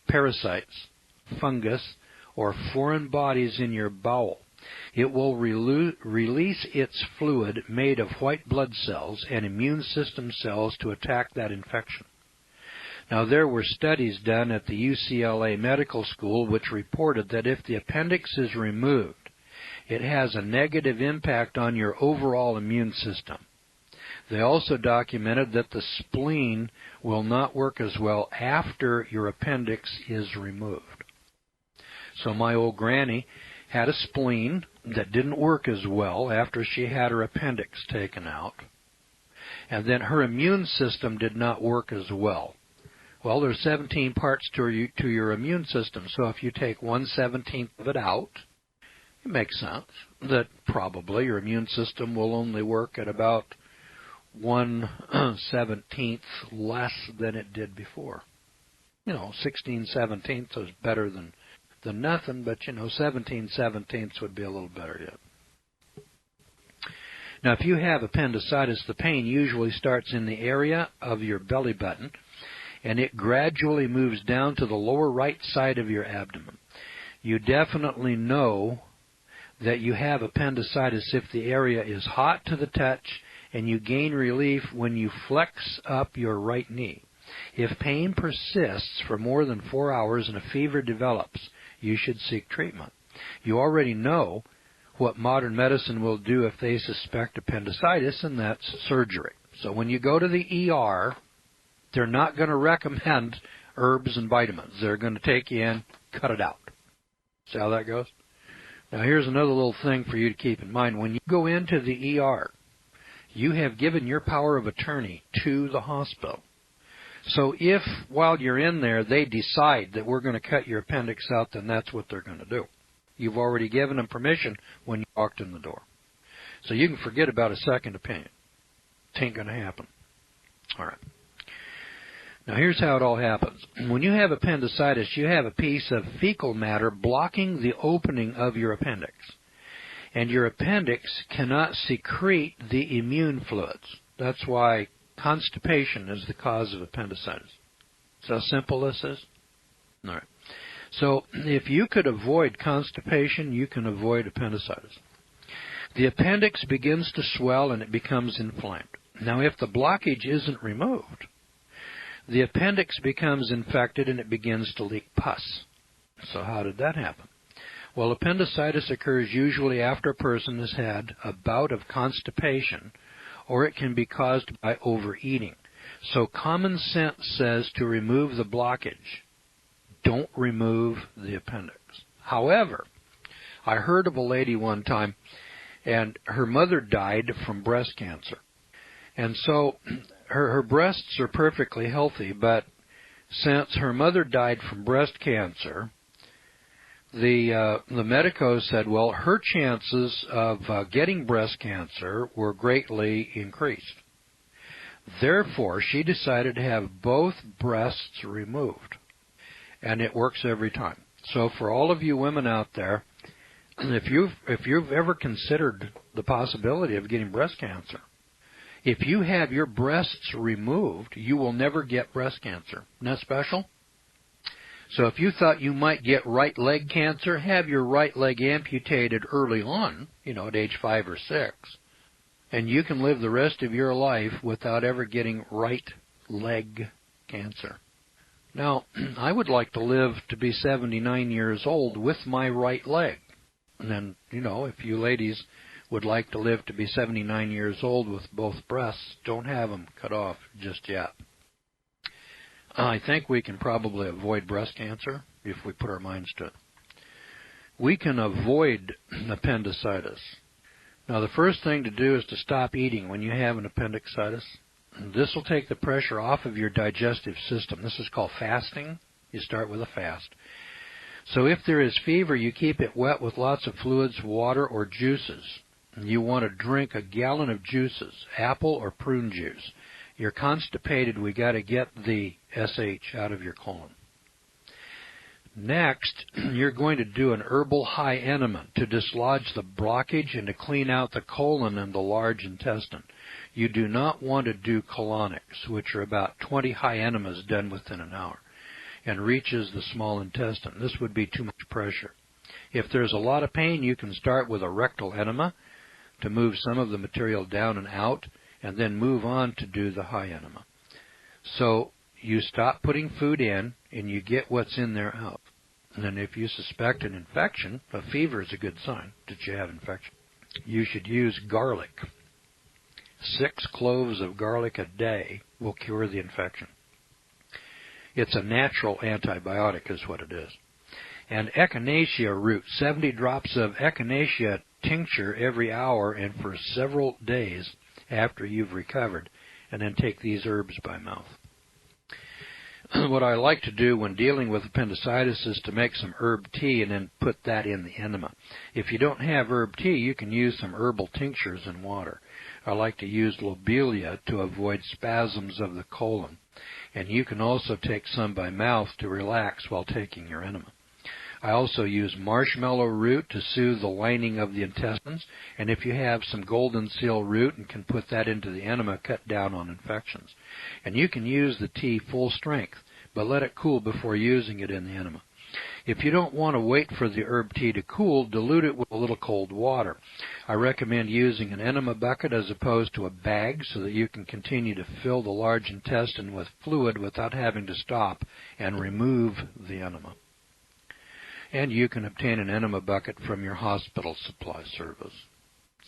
parasites, fungus, or foreign bodies in your bowel, it will release its fluid made of white blood cells and immune system cells to attack that infection. Now, there were studies done at the UCLA Medical School which reported that if the appendix is removed, it has a negative impact on your overall immune system. They also documented that the spleen will not work as well after your appendix is removed. So my old granny had a spleen that didn't work as well after she had her appendix taken out. And then her immune system did not work as well. Well, there's 17 parts to your immune system, so if you take 1/17 of it out, it makes sense that probably your immune system will only work at about 1/17 less than it did before. 16/17 is better than nothing, but 17/17 would be a little better yet. Now, if you have appendicitis, the pain usually starts in the area of your belly button, and it gradually moves down to the lower right side of your abdomen. You definitely know that you have appendicitis if the area is hot to the touch, and you gain relief when you flex up your right knee. If pain persists for more than 4 hours and a fever develops, you should seek treatment. You already know what modern medicine will do if they suspect appendicitis, and that's surgery. So when you go to the ER, they're not going to recommend herbs and vitamins. They're going to take you in, cut it out. See how that goes? Now, here's another little thing for you to keep in mind. When you go into the ER, you have given your power of attorney to the hospital. So if, while you're in there, they decide that we're going to cut your appendix out, then that's what they're going to do. You've already given them permission when you walked in the door. So you can forget about a second opinion. It ain't going to happen. All right. Now, here's how it all happens. When you have appendicitis, you have a piece of fecal matter blocking the opening of your appendix. And your appendix cannot secrete the immune fluids. That's why constipation is the cause of appendicitis. See how simple this is? All right. So if you could avoid constipation, you can avoid appendicitis. The appendix begins to swell and it becomes inflamed. Now, if the blockage isn't removed, the appendix becomes infected and it begins to leak pus. So how did that happen? Well, appendicitis occurs usually after a person has had a bout of constipation, or it can be caused by overeating. So common sense says to remove the blockage. Don't remove the appendix. However, I heard of a lady one time, and her mother died from breast cancer. And so her breasts are perfectly healthy, but since her mother died from breast cancer, the medicos said, well, her chances of getting breast cancer were greatly increased. Therefore, she decided to have both breasts removed, and it works every time. So for all of you women out there, if you've ever considered the possibility of getting breast cancer, if you have your breasts removed, you will never get breast cancer. Isn't that special? So if you thought you might get right leg cancer, have your right leg amputated early on, at age 5 or 6, and you can live the rest of your life without ever getting right leg cancer. Now, I would like to live to be 79 years old with my right leg. And then, if you ladies would like to live to be 79 years old with both breasts, don't have them cut off just yet. I think we can probably avoid breast cancer if we put our minds to it. We can avoid appendicitis. Now, the first thing to do is to stop eating when you have an appendicitis. This will take the pressure off of your digestive system. This is called fasting. You start with a fast. So if there is fever, you keep it wet with lots of fluids, water, or juices. You want to drink a gallon of juices, apple or prune juice. You're constipated, we got to get the SH out of your colon. Next, you're going to do an herbal high enema to dislodge the blockage and to clean out the colon and the large intestine. You do not want to do colonics, which are about 20 high enemas done within an hour, and reaches the small intestine. This would be too much pressure. If there's a lot of pain, you can start with a rectal enema to move some of the material down and out, and then move on to do the high enema. So you stop putting food in and you get what's in there out. And then if you suspect an infection, a fever is a good sign that you have infection. You should use garlic. 6 cloves of garlic a day will cure the infection. It's a natural antibiotic is what it is. And echinacea root, 70 drops of echinacea tincture every hour and for several days after you've recovered, and then take these herbs by mouth. What I like to do when dealing with appendicitis is to make some herb tea and then put that in the enema. If you don't have herb tea, you can use some herbal tinctures in water. I like to use lobelia to avoid spasms of the colon. And you can also take some by mouth to relax while taking your enema. I also use marshmallow root to soothe the lining of the intestines, and if you have some golden seal root and can put that into the enema, cut down on infections. And you can use the tea full strength, but let it cool before using it in the enema. If you don't want to wait for the herb tea to cool, dilute it with a little cold water. I recommend using an enema bucket as opposed to a bag so that you can continue to fill the large intestine with fluid without having to stop and remove the enema. And you can obtain an enema bucket from your hospital supply service.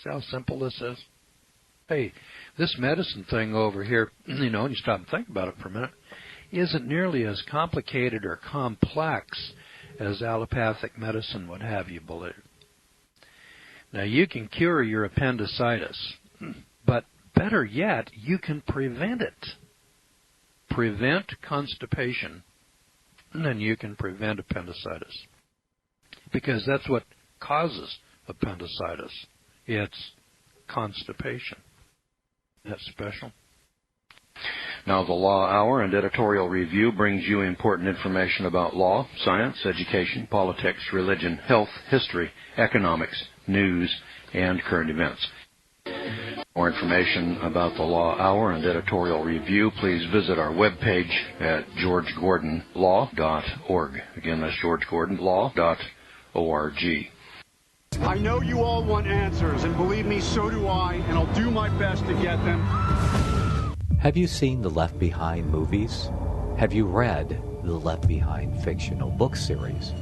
See how simple this is? Hey, this medicine thing over here, and you stop and think about it for a minute, isn't nearly as complicated or complex as allopathic medicine would have you believe. Now, you can cure your appendicitis, but better yet, you can prevent it. Prevent constipation, and then you can prevent appendicitis. Because that's what causes appendicitis. It's constipation. That's special. Now, the Law Hour and Editorial Review brings you important information about law, science, education, politics, religion, health, history, economics, news, and current events. For more information about the Law Hour and Editorial Review, please visit our webpage at georgegordonlaw.org. Again, that's georgegordonlaw.org. I know you all want answers, and believe me, so do I, and I'll do my best to get them. Have you seen the Left Behind movies? Have you read the Left Behind fictional book series?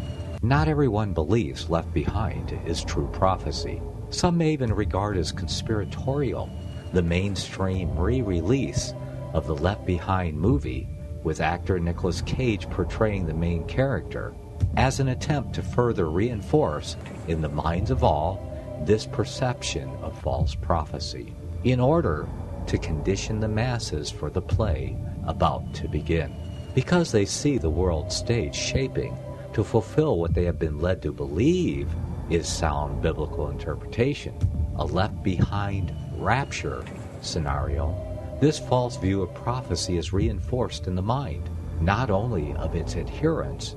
Not everyone believes Left Behind is true prophecy. Some may even regard as conspiratorial the mainstream re-release of the Left Behind movie with actor Nicolas Cage portraying the main character as an attempt to further reinforce in the minds of all this perception of false prophecy in order to condition the masses for the play about to begin. Because they see the world stage shaping to fulfill what they have been led to believe is sound biblical interpretation, a left behind rapture scenario, this false view of prophecy is reinforced in the mind, not only of its adherents,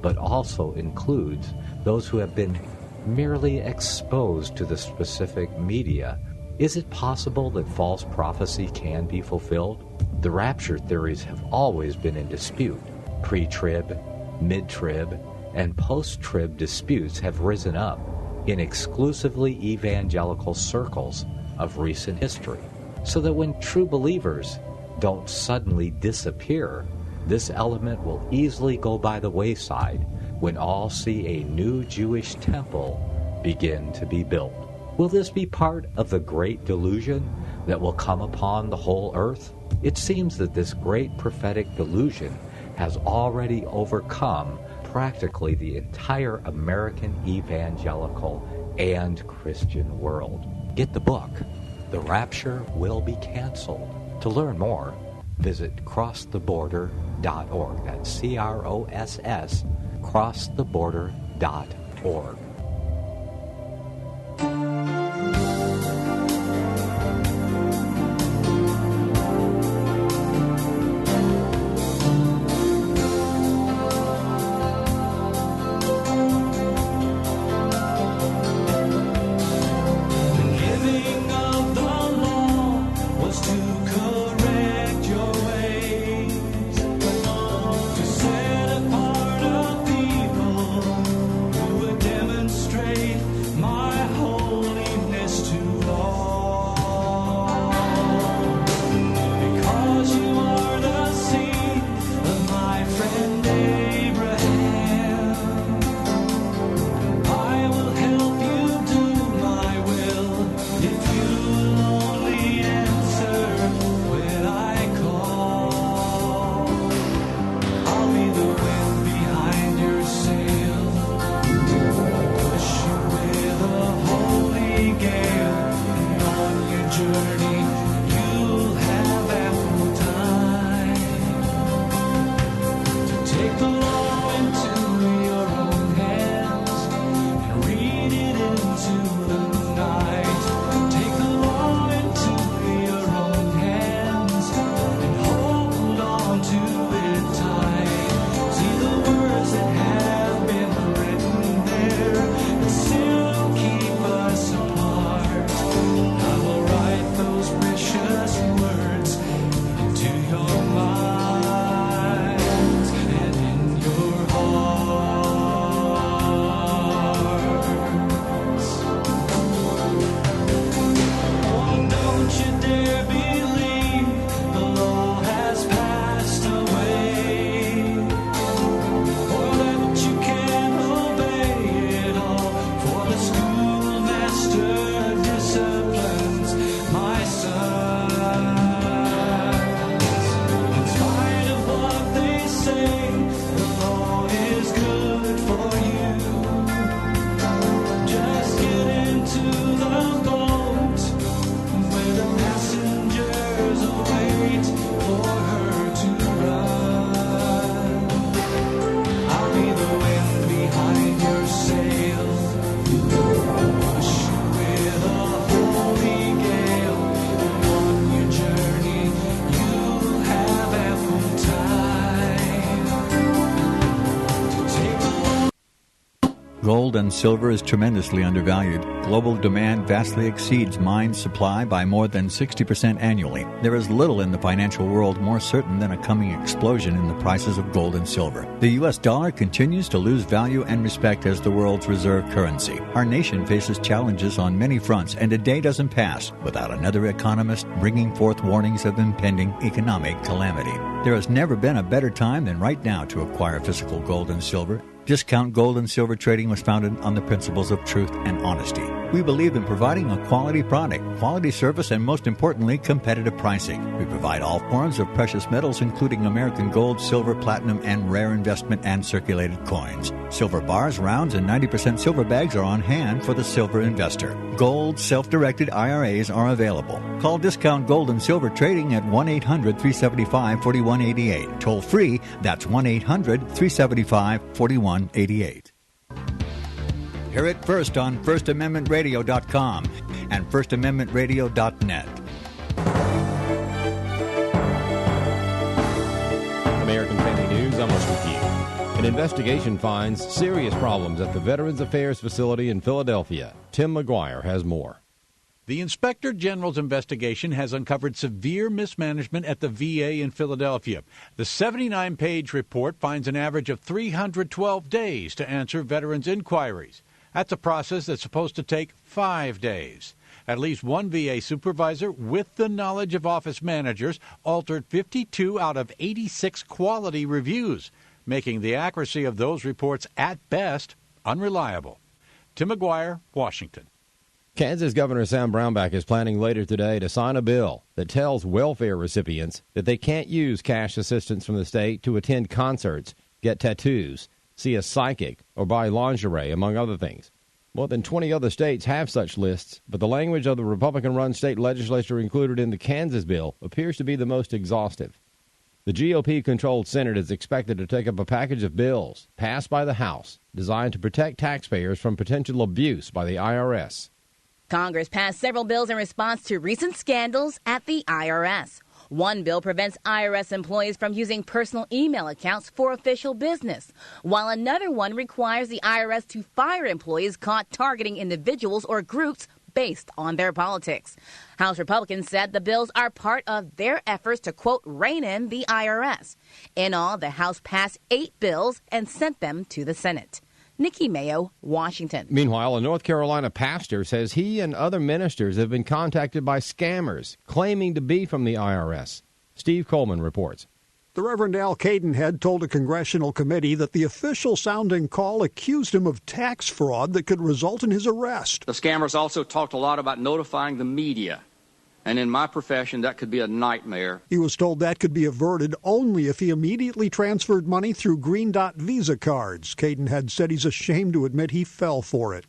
but also includes those who have been merely exposed to the specific media. Is it possible that false prophecy can be fulfilled? The rapture theories have always been in dispute. Pre-trib, mid-trib, and post-trib disputes have risen up in exclusively evangelical circles of recent history, so that when true believers don't suddenly disappear, this element will easily go by the wayside when all see a new Jewish temple begin to be built. Will this be part of the great delusion that will come upon the whole earth? It seems that this great prophetic delusion has already overcome practically the entire American evangelical and Christian world. Get the book, The Rapture Will Be Canceled. To learn more, visit crosstheborder.org. That's C-R-O-S-S, crosstheborder.org. Demonstrate Gold and silver is tremendously undervalued. Global demand vastly exceeds mine supply by more than 60% annually. There is little in the financial world more certain than a coming explosion in the prices of gold and silver. The U.S. dollar continues to lose value and respect as the world's reserve currency. Our nation faces challenges on many fronts, and a day doesn't pass without another economist bringing forth warnings of impending economic calamity. There has never been a better time than right now to acquire physical gold and silver. Discount Gold and Silver Trading was founded on the principles of truth and honesty. We believe in providing a quality product, quality service, and most importantly, competitive pricing. We provide all forms of precious metals, including American gold, silver, platinum, and rare investment and circulated coins. Silver bars, rounds, and 90% silver bags are on hand for the silver investor. Gold self-directed IRAs are available. Call Discount Gold and Silver Trading at 1-800-375-4188. Toll free, that's 1-800-375-4188. Hear it first on FirstAmendmentRadio.com and FirstAmendmentRadio.net. American Family News, I'm with you. An investigation finds serious problems at the Veterans Affairs facility in Philadelphia. Tim McGuire has more. The Inspector General's investigation has uncovered severe mismanagement at the VA in Philadelphia. The 79-page report finds an average of 312 days to answer veterans' inquiries. That's a process that's supposed to take 5 days. At least one VA supervisor, with the knowledge of office managers, altered 52 out of 86 quality reviews, making the accuracy of those reports, at best, unreliable. Tim McGuire, Washington. Kansas Governor Sam Brownback is planning later today to sign a bill that tells welfare recipients that they can't use cash assistance from the state to attend concerts, get tattoos, see a psychic, or buy lingerie, among other things. More than 20 other states have such lists, but the language of the Republican-run state legislature included in the Kansas bill appears to be the most exhaustive. The GOP-controlled Senate is expected to take up a package of bills passed by the House designed to protect taxpayers from potential abuse by the IRS. Congress passed several bills in response to recent scandals at the IRS. One bill prevents IRS employees from using personal email accounts for official business, while another one requires the IRS to fire employees caught targeting individuals or groups based on their politics. House Republicans said the bills are part of their efforts to, quote, rein in the IRS. In all, the House passed 8 bills and sent them to the Senate. Nikki Mayo, Washington. Meanwhile, a North Carolina pastor says he and other ministers have been contacted by scammers claiming to be from the IRS. Steve Coleman reports. The Reverend Al Cadenhead told a congressional committee that the official-sounding call accused him of tax fraud that could result in his arrest. The scammers also talked a lot about notifying the media. And in my profession, that could be a nightmare. He was told that could be averted only if he immediately transferred money through Green Dot Visa cards. Cadenhead said he's ashamed to admit he fell for it.